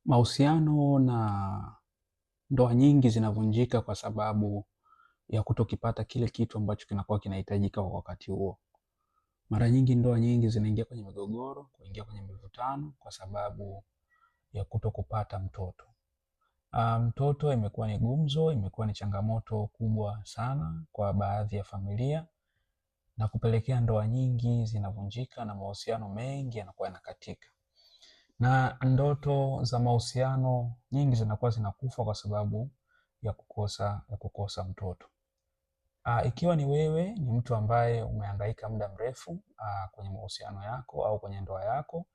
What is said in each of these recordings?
Mahusiano na ndoa nyingi zinavunjika kwa sababu ya kutokipata kile kitu ambacho kinakuwa kinahitajika kwa wakati huo. Mara nyingi ndoa nyingi zinaingia kwenye migogoro, kuingia kwenye mivutano kwa sababu ya kutokupata mtoto. Mtoto imekuwa ni gumzo, imekuwa ni changamoto kubwa sana kwa baadhi ya familia na kupelekea ndoa nyingi zinavunjika na mahusiano mengi yanakuwa yanakatika. Na ndoto za mahusiano nyingi zinakuwa zinakufa kwa sababu ya kukosa mtoto. Ikiwa ni wewe ni mtu ambaye umehangaika muda mrefu kwenye mahusiano yako au kwenye ndoa yako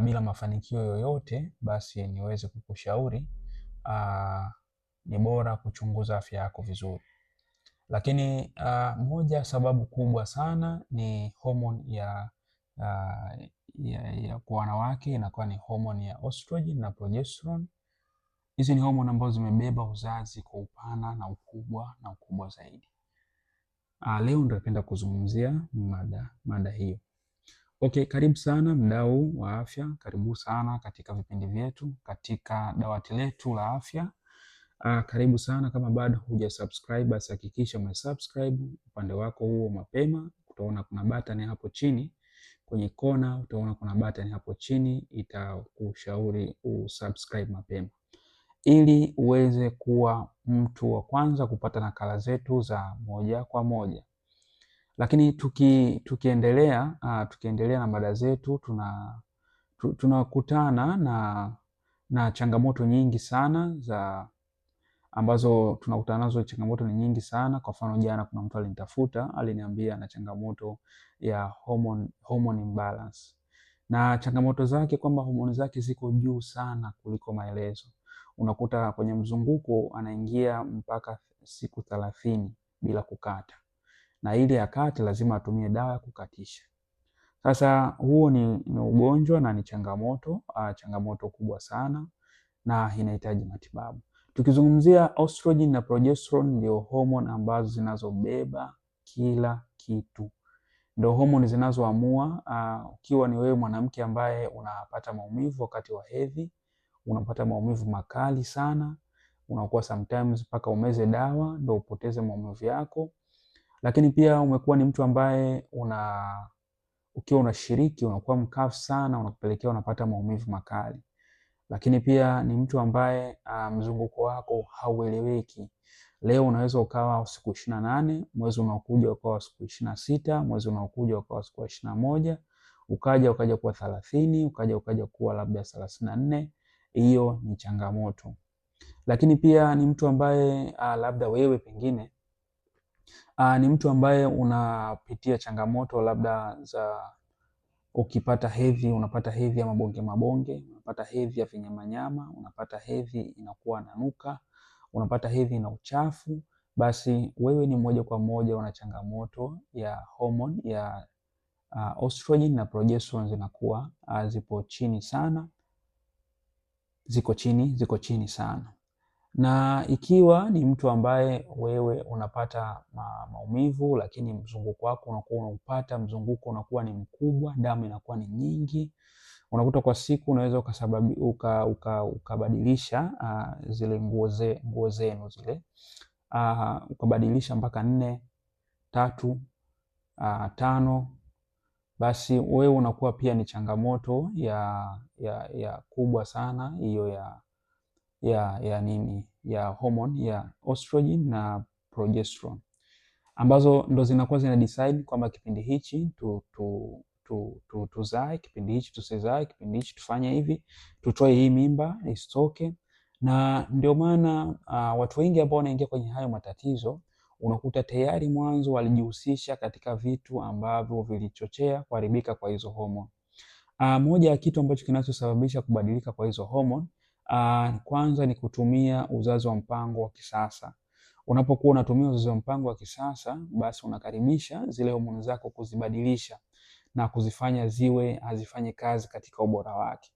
bila mafanikio yoyote, basi niweze kukushauri ni bora kuchunguza afya yako vizuri. Lakini moja sababu kubwa sana ni homoni ya kwa wanawake inakuwa ni homoni ya estrogen na progesterone. Hizi ni homoni ambazo zimebeba uzazi kwa upana na ukubwa zaidi. Leo nitapenda kuzungumzia mada hiyo. Okay, karibu sana mdau wa afya, karibu sana katika vipindi vyetu, katika dawati letu la afya. Karibu sana. Kama bado hujasubscribe, basi hakikisha umesubscribe upande wako huo mapema. Utaona kuna button hapo chini kwenye kona, utaona kuna button hapo chini itakushauri usubscribe mapema ili uweze kuwa mtu wa kwanza kupata nakala zetu za moja kwa moja. Lakini tukiendelea na mada zetu, tunakutana na changamoto nyingi sana ambazo tunakutana nazo. Changamoto ni nyingi sana. Kwa mfano, jana kuna mtu alinitafuta, aliniambia ana changamoto ya hormone imbalance, na changamoto zake kwamba homoni zake ziko juu sana kuliko maelezo. Unakuta kwenye mzunguko anaingia mpaka siku 30 bila kukata, na ili akate lazima atumie dawa ya kukatisha. Sasa huo ni ugonjwa na ni changamoto kubwa sana na inahitaji matibabu. Tukizungumzia estrogen na progesterone, ndio homoni ambazo zinazobeba kila kitu. Ndio homoni zinazoamua ukiwa ni wewe mwanamke ambaye unapata maumivu wakati wa hedhi, unapata maumivu makali sana, unakuwa sometimes mpaka umeze dawa ndio upoteze maumivu yako. Lakini pia umekuwa ni mtu ambaye ukiwa unashiriki unakuwa mkavu sana, unakupelekea unapata maumivu makali. Lakini pia ni mtu ambaye mzunguko wako haueleweki. Leo unaweza ukawa siku 28, mwezi unaokuja ukawa siku 26, mwezi unaokuja ukawa siku 21, ukaja kuwa 30, ukaja kuwa labda 34. Hiyo ni changamoto. Lakini pia ni mtu ambaye labda wewe pengine ni mtu ambaye unapitia changamoto labda za ukipata hedhi, unapata hedhi ya mabonge, unapata hedhi ya vinyamanyama, unapata hedhi inakuwa nanuka, unapata hedhi na uchafu, basi wewe ni moja kwa moja una changamoto ya hormone ya estrogen na progesterone zinakuwa zipo chini sana, ziko chini sana. Na ikiwa ni mtu ambaye wewe unapata maumivu, lakini mzunguko wako mzunguko unakuwa ni mkubwa, damu inakuwa ni nyingi, unakuta kwa siku unaweza ukabadilisha zile nguo zenu zile, ukabadilisha mpaka 4, 3, 5, basi wewe unakuwa pia ni changamoto ya kubwa sana hiyo ya hormone ya estrogen na progesterone, ambazo ndo zinakuwa zina decide kwamba kipindi hichi tuzae, kipindi hichi tusizae, kipindi hichi tufanye hivi, tutoe hii mimba isitoke. Na ndio maana watu wengi ambao wanaingia kwenye hayo matatizo unakuta tayari mwanzo walijihusisha katika vitu ambavyo vilichochea kuharibika kwa hizo hormone. Moja ya kitu ambacho kinachosababisha kubadilika kwa hizo hormone kwanza ni kutumia uzazi wa mpango wa kisasa. Unapokuwa unatumia uzazi wa mpango wa kisasa, basi unakaribisha zile homoni zako kuzibadilisha na kuzifanya hazifanye kazi katika ubora wake.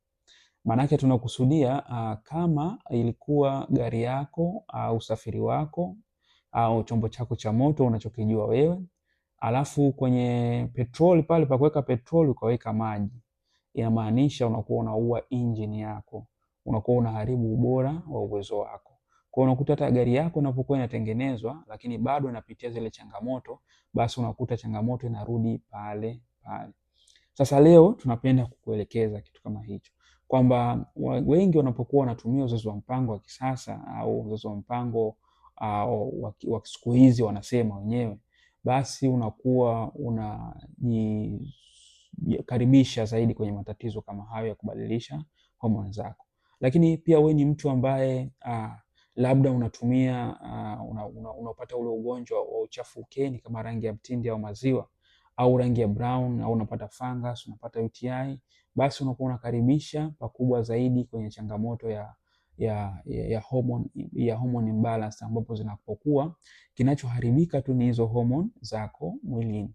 Maanake tunakusudia kama ilikuwa gari yako au usafiri wako au chombo chako cha moto unachokijua wewe, alafu kwenye petroli pale pa kuweka petroli ukaweka maji, inamaanisha unakuwa unaua engine yako, unakuwa unaharibu ubora wa uwezo wako. Kwa hiyo unakuta hata gari yako inapokuwa inatengenezwa lakini bado inapitia zile changamoto, basi unakuta changamoto inarudi pale pale. Sasa leo tunapenda kukuelekeza kitu kama hicho, kwamba wengi wanapokuwa wanatumia uzazi wa mpango wa kisasa au uzazi wa mpango wa siku hizi wanasema wenyewe, basi unakuwa unajikaribisha zaidi kwenye matatizo kama hayo ya kubadilisha homoni zako. Lakini pia we ni mtu ambaye labda unatumia unapata ule ugonjwa wa uchafu ukeni kama rangi ya mtindi au maziwa au rangi ya brown, au unapata fungus, unapata UTI, basi unakuwa unakaribisha pakubwa zaidi kwenye changamoto ya hormone imbalance, ambapo zinapokuwa kinachoharibika tu ni hizo hormone zako mwilini.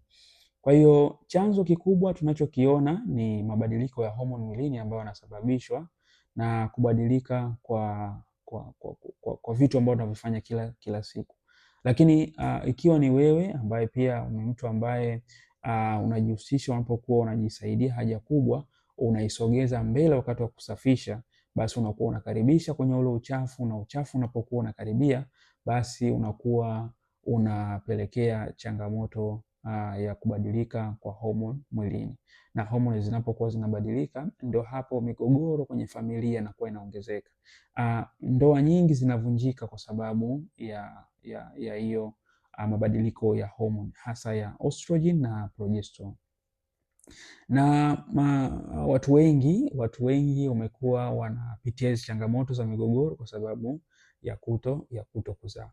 Kwa hiyo chanzo kikubwa tunachokiona ni mabadiliko ya hormone mwilini ambayo yanasababishwa na kubadilika kwa vitu ambavyo tunavifanya kila siku. Lakini ikiwa ni wewe ambaye pia ni mtu ambaye unajihusisha, unapokuwa unajisaidia haja kubwa unaisogeza mbele wakati wa kusafisha, basi unakuwa unakaribisha kwenye ule uchafu, na uchafu unapokuwa unakaribia, basi unakuwa unapelekea changamoto ya kubadilika kwa hormone mwilini. Na hormone zinapokuwa zinabadilika, ndio hapo migogoro kwenye familia inakuwa inaongezeka. Ndoa nyingi zinavunjika kwa sababu ya hiyo mabadiliko ya hormone, hasa ya estrogen na progesterone. Na watu wengi wamekuwa wanapitia hizo changamoto za migogoro kwa sababu ya kuto kuzaa.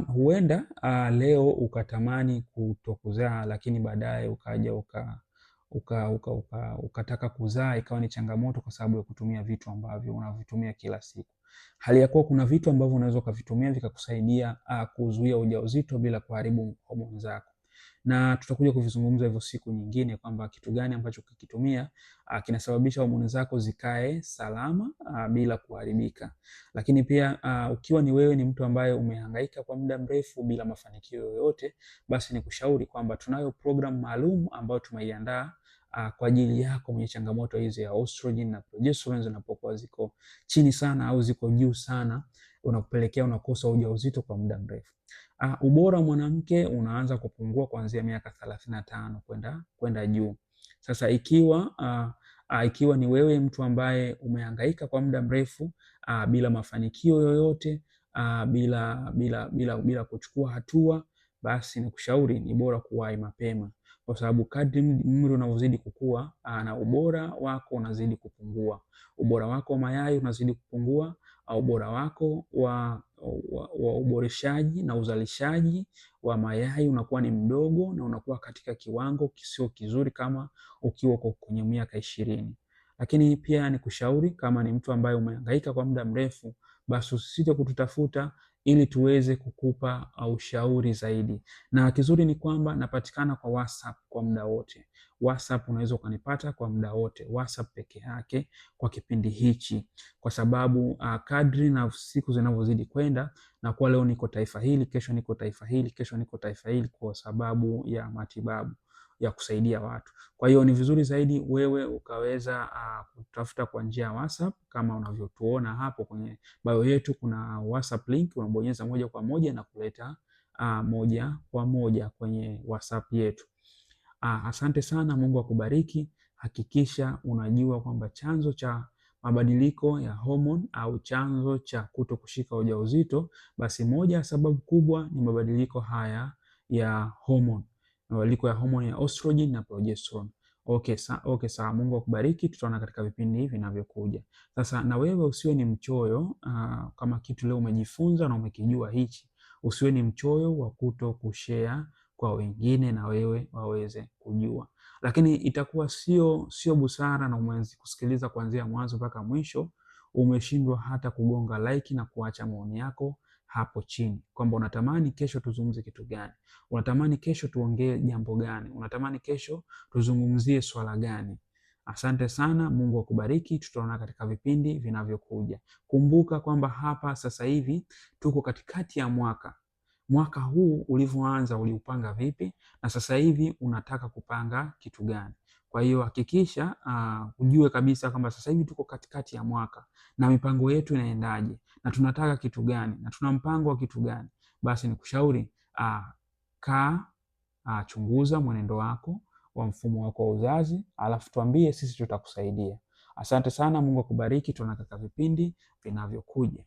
Huenda leo ukatamani kuto kuzaa, lakini baadaye ukaja ukataka kuzaa, ikawa ni changamoto kwa sababu ya kutumia vitu ambavyo unavitumia kila siku. Hali ya kuwa kuna vitu ambavyo unaweza ukavitumia vikakusaidia kuzuia ujauzito bila kuharibu homoni zako, na tutakuja kuvizungumza hivyo siku nyingine, kwamba kitu gani ambacho ukikitumia kinasababisha homoni zako zikae salama bila kuharibika. Lakini pia ukiwa ni wewe ni mtu ambaye umehangaika kwa muda mrefu bila mafanikio yoyote, basi nikushauri kwamba tunayo program maalum ambayo tumeiandaa kwa ajili yako mwenye changamoto hizi ya estrogen na progesterone zinapokuwa ziko chini sana au ziko juu sana, unakupelekea unakosa ujauzito kwa muda mrefu. Ubora wa mwanamke unaanza kupungua kuanzia miaka 35 kwenda juu. Sasa ikiwa ni wewe mtu ambaye umehangaika kwa muda mrefu bila mafanikio yoyote, bila kuchukua hatua, basi nikushauri ni bora kuwahi mapema, kwa sababu kadri umri unavyozidi kukua na ubora wako unazidi kupungua. Ubora wako wa mayai unazidi kupungua, au ubora wako wa uboreshaji na uzalishaji wa mayai unakuwa ni mdogo, na unakuwa katika kiwango kisio kizuri kama ukiwa kwenye miaka 20. Lakini pia nikushauri kama ni mtu ambaye umehangaika kwa muda mrefu, basi usisite kututafuta ili tuweze kukupa ushauri zaidi. Na kizuri ni kwamba napatikana kwa WhatsApp kwa muda wote. WhatsApp unaweza ukanipata kwa muda wote, WhatsApp peke yake kwa kipindi hichi, kwa sababu kadri na siku zinavyozidi kwenda, na kwa leo niko taifa hili, kesho niko taifa hili, kesho niko taifa hili, kwa sababu ya matibabu ya kusaidia watu. Kwa hiyo ni vizuri zaidi wewe ukaweza kutafuta kwa njia ya WhatsApp kama unavyotuona hapo kwenye bio yetu, kuna WhatsApp link, unabonyeza moja kwa moja na kuleta moja kwa moja kwenye WhatsApp yetu. Asante sana, Mungu akubariki. Hakikisha unajua kwamba chanzo cha mabadiliko ya hormone au chanzo cha kuto kushika ujauzito, basi moja ya sababu kubwa ni mabadiliko haya ya hormone, mabadiliko ya hormone ya estrogen na progesterone. Okay, sawa. Mungu akubariki. Tutaona katika vipindi hivi vinavyokuja. Sasa na wewe usiwe ni mchoyo, kama kitu leo umejifunza na umekijua hichi, usiwe ni mchoyo wa kuto kushare kwa wengine na wewe waweze kujua. Lakini itakuwa sio busara na umeanza kusikiliza kuanzia mwanzo mpaka mwisho, umeshindwa hata kugonga like na kuacha maoni yako hapo chini, kwamba unatamani kesho tuzungumze kitu gani, unatamani kesho tuongee jambo gani, unatamani kesho tuzungumzie swala gani. Asante sana, Mungu akubariki. Tutaona katika vipindi vinavyokuja. Kumbuka kwamba hapa sasa hivi tuko katikati ya mwaka huu ulivyoanza uliupanga vipi, na sasa hivi unataka kupanga kitu gani? Kwa hiyo hakikisha ujue kabisa kwamba sasa hivi tuko katikati ya mwaka na mipango yetu inaendaje na tunataka kitu gani na tuna mpango wa kitu gani. Basi nikushauri chunguza mwenendo wako wa mfumo wako wa uzazi, alafu tuambie, sisi tutakusaidia. Asante sana, Mungu akubariki. Tunataka vipindi vinavyokuja.